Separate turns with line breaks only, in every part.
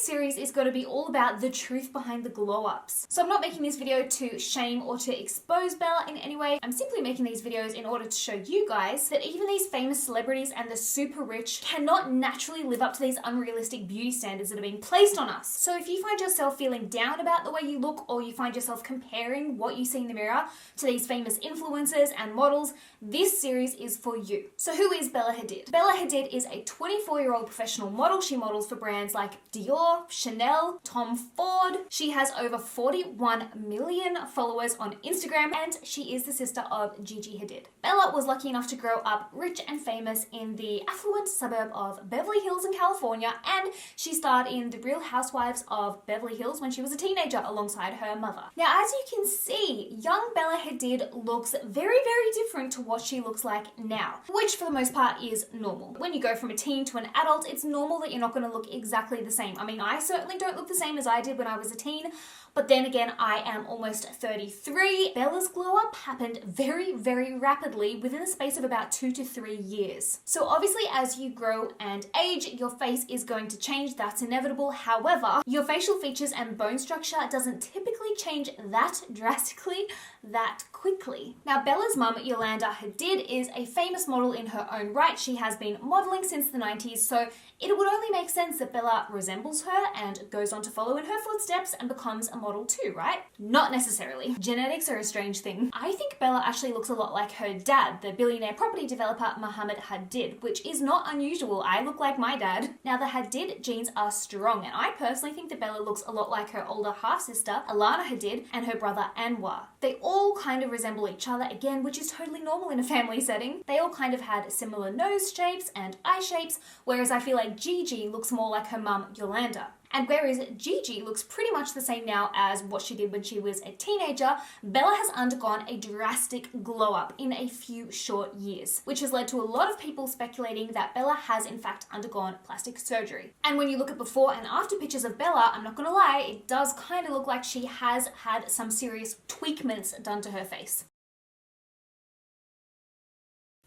series is going to be all about the truth behind the glow-ups. So I'm not making this video to shame or to expose Bella in any way. I'm simply making these videos in order to show you guys that even these famous celebrities and the super rich cannot naturally live up to these unrealistic beauty standards that are being placed on us. So if you find yourself feeling down about the way you look, or you find yourself comparing what you see in the mirror to these famous influencers and models, this series is for you. So who is Bella Hadid? Bella Hadid is a 24-year-old professional model. She models for brands like Dior, Chanel, Tom Ford. She has over 41 million followers on Instagram, and she is the sister of Gigi Hadid. Bella was lucky enough to grow up rich and famous in the affluent suburb of Beverly Hills in California, and she starred in The Real Housewives of Beverly Hills when she was a teenager alongside her mother. Now, as you can see, young Bella Hadid looks very, very different to what she looks like now, which for the most part is normal. When you go from a teen to an adult, it's normal that you're not going to look exactly the same. I mean, I certainly don't look the same as I did when I was a teen, but then again, I am almost 33. Bella's glow up happened very, very rapidly within the space of about 2 to 3 years. So obviously, as you grow and age, your face is going to change. That's inevitable. However, your facial features and bone structure doesn't typically change that drastically, that quickly. Now, Bella's mum, Lange Hadid, is a famous model in her own right. She has been modeling since the 90s, so it would only make sense that Bella resembles her and goes on to follow in her footsteps and becomes a model too, right? Not necessarily. Genetics are a strange thing. I think Bella actually looks a lot like her dad, the billionaire property developer Mohammed Hadid, which is not unusual. I look like my dad. Now, the Hadid genes are strong, and I personally think that Bella looks a lot like her older half-sister, Alana Hadid, and her brother Anwar. They all kind of resemble each other, again, which is totally normal in a family setting. They all kind of had similar nose shapes and eye shapes, whereas I feel like Gigi looks more like her mum, Yolanda. And whereas Gigi looks pretty much the same now as what she did when she was a teenager, Bella has undergone a drastic glow up in a few short years, which has led to a lot of people speculating that Bella has in fact undergone plastic surgery. And when you look at before and after pictures of Bella, I'm not gonna lie, it does kind of look like she has had some serious tweakments done to her face.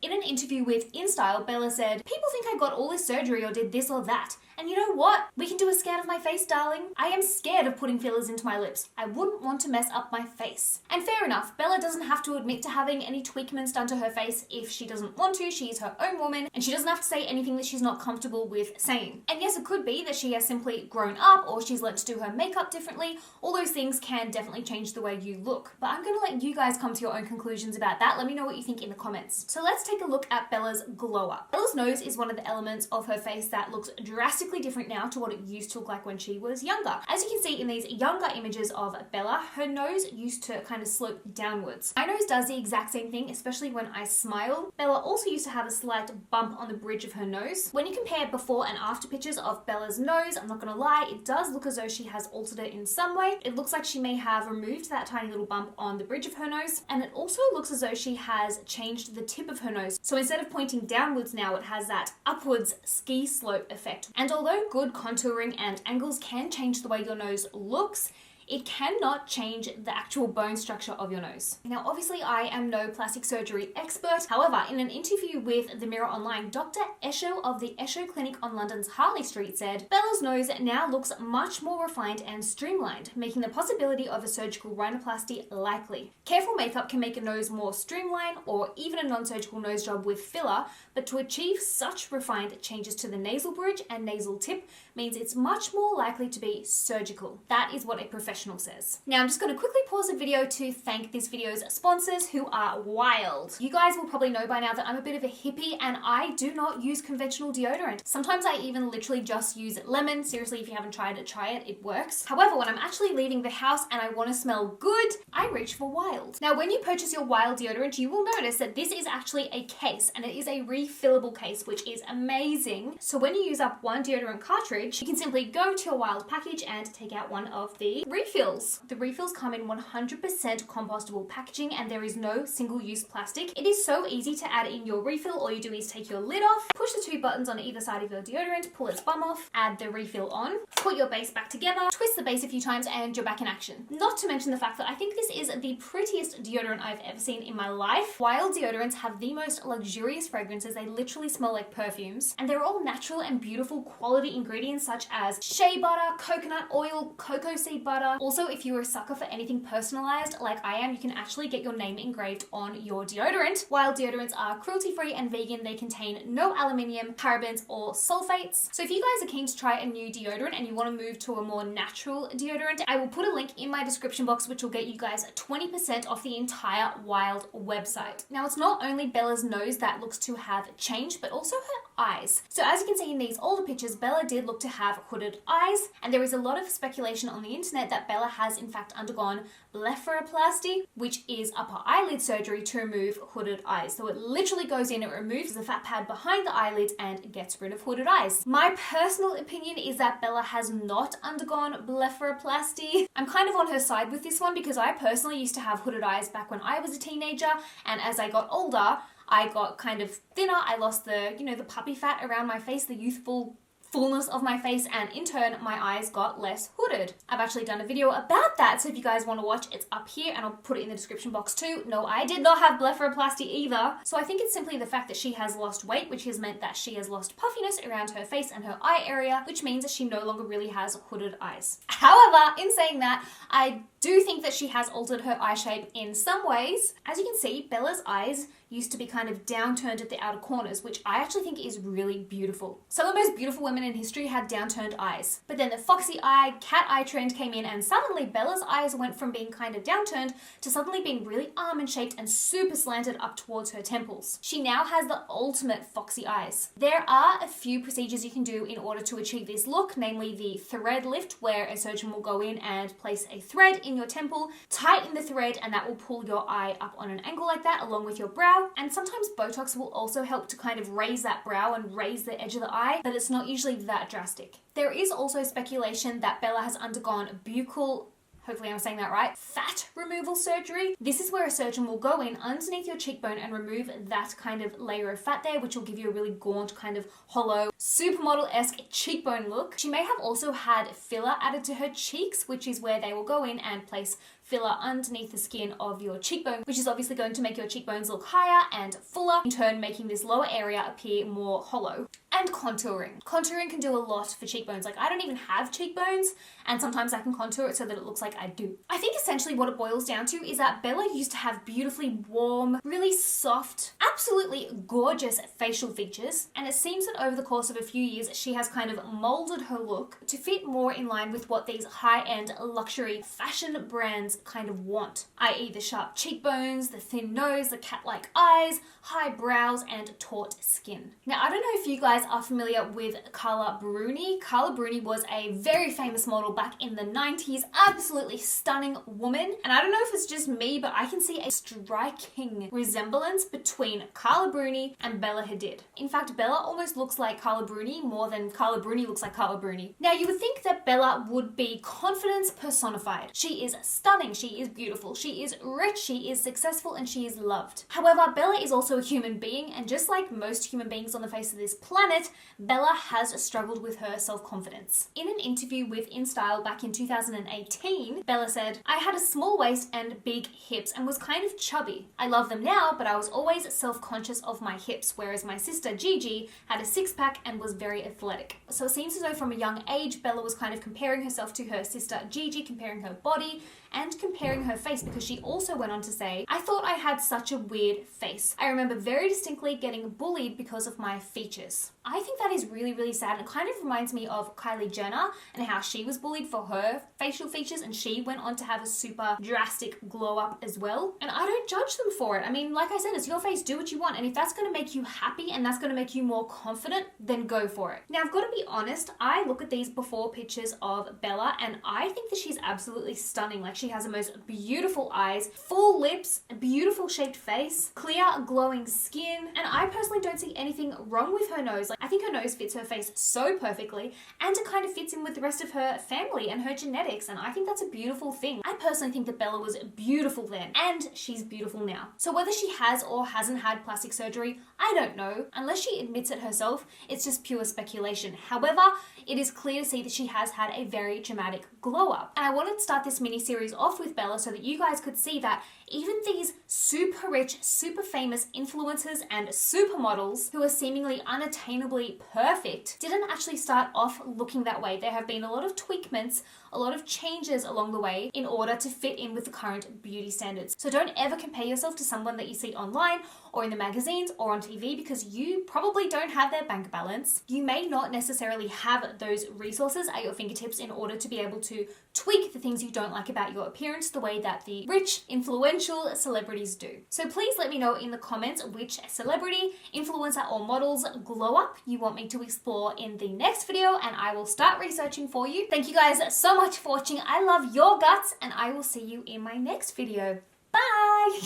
In an interview with InStyle, Bella said, "People think I got all this surgery or did this or that. And you know what? We can do a scan of my face, darling. I am scared of putting fillers into my lips. I wouldn't want to mess up my face." And fair enough, Bella doesn't have to admit to having any tweakments done to her face if she doesn't want to. She is her own woman, and she doesn't have to say anything that she's not comfortable with saying. And yes, it could be that she has simply grown up, or she's learned to do her makeup differently. All those things can definitely change the way you look. But I'm gonna let you guys come to your own conclusions about that. Let me know what you think in the comments. So let's take a look at Bella's glow up. Bella's nose is one of the elements of her face that looks drastically different now to what it used to look like when she was younger. As you can see in these younger images of Bella, her nose used to kind of slope downwards. My nose does the exact same thing, especially when I smile. Bella also used to have a slight bump on the bridge of her nose. When you compare before and after pictures of Bella's nose, I'm not gonna lie, it does look as though she has altered it in some way. It looks like she may have removed that tiny little bump on the bridge of her nose, and it also looks as though she has changed the tip of her nose. So instead of pointing downwards now, it has that upwards ski slope effect. And although good contouring and angles can change the way your nose looks, it cannot change the actual bone structure of your nose. Now, obviously, I am no plastic surgery expert. However, in an interview with The Mirror Online, Dr. Esho of the Esho Clinic on London's Harley Street said, "Bella's nose now looks much more refined and streamlined, making the possibility of a surgical rhinoplasty likely. Careful makeup can make a nose more streamlined or even a non-surgical nose job with filler, but to achieve such refined changes to the nasal bridge and nasal tip means it's much more likely to be surgical." That is what a professional says. Now, I'm just going to quickly pause the video to thank this video's sponsors, who are wild. You guys will probably know by now that I'm a bit of a hippie and I do not use conventional deodorant. Sometimes I even literally just use lemon. Seriously, if you haven't tried it, try it. It works. However, when I'm actually leaving the house and I want to smell good, I reach for Wild. Now, when you purchase your Wild deodorant, you will notice that this is actually a case, and it is a refillable case, which is amazing. So when you use up one deodorant cartridge, you can simply go to your Wild package and take out one of the refills. refills. The refills come in 100% compostable packaging and there is no single-use plastic. It is so easy to add in your refill. All you do is take your lid off, push the 2 buttons on either side of your deodorant, pull its bum off, add the refill on, put your base back together, twist the base a few times and you're back in action. Not to mention the fact that I think this is the prettiest deodorant I've ever seen in my life. While deodorants have the most luxurious fragrances, they literally smell like perfumes, and they're all natural and beautiful quality ingredients such as shea butter, coconut oil, cocoa seed butter. Also, if you're a sucker for anything personalized like I am, you can actually get your name engraved on your deodorant. While deodorants are cruelty-free and vegan, they contain no aluminium, parabens, or sulfates. So if you guys are keen to try a new deodorant and you want to move to a more natural deodorant, I will put a link in my description box which will get you guys 20% off the entire Wild website. Now, it's not only Bella's nose that looks to have changed, but also her eyes. So as you can see in these older pictures, Bella did look to have hooded eyes, and there is a lot of speculation on the internet that Bella has in fact undergone blepharoplasty, which is upper eyelid surgery to remove hooded eyes. So it literally goes in, it removes the fat pad behind the eyelids and gets rid of hooded eyes. My personal opinion is that Bella has not undergone blepharoplasty. I'm kind of on her side with this one because I personally used to have hooded eyes back when I was a teenager, and as I got older, I got kind of thinner. I lost the, the puppy fat around my face, the youthful fullness of my face, and in turn my eyes got less hooded. I've actually done a video about that, so if you guys want to watch, it's up here and I'll put it in the description box too. No, I did not have blepharoplasty either. So I think it's simply the fact that she has lost weight, which has meant that she has lost puffiness around her face and her eye area, which means that she no longer really has hooded eyes. However, in saying that, I do think that she has altered her eye shape in some ways. As you can see, Bella's eyes used to be kind of downturned at the outer corners, which I actually think is really beautiful. Some of the most beautiful women in history had downturned eyes. But then the foxy eye, cat eye trend came in, and suddenly Bella's eyes went from being kind of downturned to suddenly being really almond shaped and super slanted up towards her temples. She now has the ultimate foxy eyes. There are a few procedures you can do in order to achieve this look, namely the thread lift, where a surgeon will go in and place a thread in your temple, tighten the thread, and that will pull your eye up on an angle like that along with your brow. And sometimes Botox will also help to kind of raise that brow and raise the edge of the eye, but it's not usually that drastic. There is also speculation that Bella has undergone buccal, hopefully I'm saying that right, fat removal surgery. This is where a surgeon will go in underneath your cheekbone and remove that kind of layer of fat there, which will give you a really gaunt, kind of hollow, supermodel-esque cheekbone look. She may have also had filler added to her cheeks, which is where they will go in and place filler underneath the skin of your cheekbone, which is obviously going to make your cheekbones look higher and fuller, in turn making this lower area appear more hollow. And contouring. Contouring can do a lot for cheekbones. Like, I don't even have cheekbones, and sometimes I can contour it so that it looks like I do. I think essentially what it boils down to is that Bella used to have beautifully warm, really soft, absolutely gorgeous facial features, and it seems that over the course of a few years she has kind of molded her look to fit more in line with what these high-end luxury fashion brands kind of want, i.e. the sharp cheekbones, the thin nose, the cat-like eyes, high brows, and taut skin. Now, I don't know if you guys are familiar with Carla Bruni. Carla Bruni was a very famous model back in the 90s, absolutely stunning woman. And I don't know if it's just me, but I can see a striking resemblance between Carla Bruni and Bella Hadid. In fact, Bella almost looks like Carla Bruni more than Carla Bruni looks like Carla Bruni. Now, you would think that Bella would be confidence personified. She is stunning, she is beautiful, she is rich, she is successful, and she is loved. However, Bella is also a human being, and just like most human beings on the face of this planet, Bella has struggled with her self-confidence. In an interview with InStyle back in 2018, Bella said, "I had a small waist and big hips and was kind of chubby. I love them now, but I was always self-conscious of my hips, whereas my sister Gigi had a six-pack and was very athletic." So it seems as though from a young age, Bella was kind of comparing herself to her sister Gigi, comparing her body and comparing her face, because she also went on to say, "I thought I had such a weird face. I remember very distinctly getting bullied because of my features." I think that is really, really sad, and kind of reminds me of Kylie Jenner and how she was bullied for her facial features, and she went on to have a super drastic glow up as well. And I don't judge them for it. I mean, like I said, it's your face, do what you want, and if that's going to make you happy and that's going to make you more confident, then go for it. Now, I've got to be honest, I look at these before pictures of Bella and I think that she's absolutely stunning. Like, she has the most beautiful eyes, full lips, a beautiful shaped face, clear glowing skin, and I personally don't see anything wrong with her nose. Like, I think her nose fits her face so perfectly, and it kind of fits in with the rest of her family and her genetics, and I think that's a beautiful thing. I personally think that Bella was beautiful then, and she's beautiful now. So whether she has or hasn't had plastic surgery, I don't know. Unless she admits it herself, it's just pure speculation. However, it is clear to see that she has had a very dramatic glow up. And I wanted to start this mini-series off with Bella so that you guys could see that even these super rich, super famous influencers and supermodels who are seemingly unattainably perfect didn't actually start off looking that way. There have been a lot of tweakments, a lot of changes along the way in order to fit in with the current beauty standards. So don't ever compare yourself to someone that you see online or in the magazines or on TV, because you probably don't have their bank balance. You may not necessarily have those resources at your fingertips in order to be able to tweak the things you don't like about your appearance the way that the rich, influential celebrities do. So please let me know in the comments which celebrity, influencer, or model's glow up you want me to explore in the next video, and I will start researching for you. Thank you guys so much for watching. I love your guts, and I will see you in my next video. Bye!